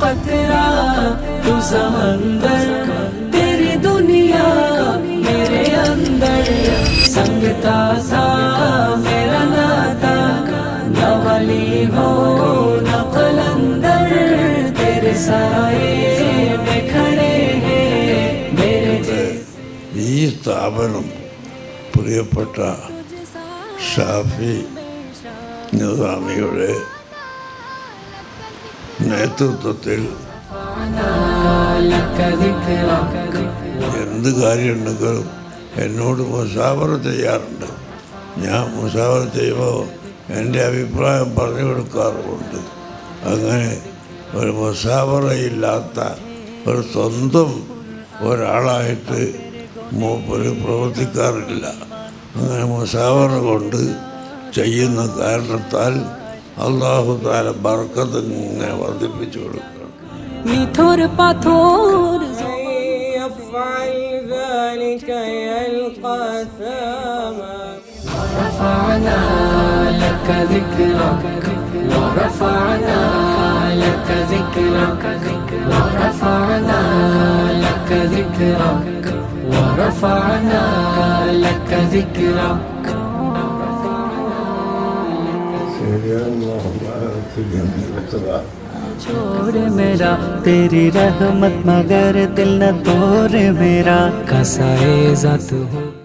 कतरा तू समंदर, तेरी दुनिया मेरे अंदर, संगता सा मेरा नाता, न वली हो न कलंदर, तेरे साए में खड़े हैं मेरे जैसे। ഈ സ്ഥാപനം പ്രിയപ്പെട്ട ഷാഫി നിസാമിയുടെ നേതൃത്വത്തിൽ എന്ത് കാര്യമുണ്ടെങ്കിലും എന്നോട് മുസാവറ ചെയ്യാറുണ്ട്. ഞാൻ മുസാവറ ചെയ്യുമ്പോൾ എൻ്റെ അഭിപ്രായം പറഞ്ഞു കൊടുക്കാറുമുണ്ട്. അങ്ങനെ ഒരു മുസാവറയില്ലാത്ത ഒരു സ്വന്തം ഒരാളായിട്ട് മൂപ്പര് പ്രവർത്തിക്കാറില്ല. അങ്ങനെ മുസാവറ കൊണ്ട് ചെയ്യുന്ന കാരണത്താൽ അല്ലാഹു തആല ബർക്കത്ത് ഇങ്ങനെ വർദ്ധിപ്പിച്ചു കൊടുക്കണം. മിഥുർ പാഥോർ يفعل ذلك يلقى ثاما. رفعنا لك ذكرك ورفعنا لك ذكرك ورفعنا لك ذكرك ورفعنا لك ذكرك. छोड़ मेरा तेरी रहमत मगर दिल न तोड़ मेरा, कसाए ज़ात हो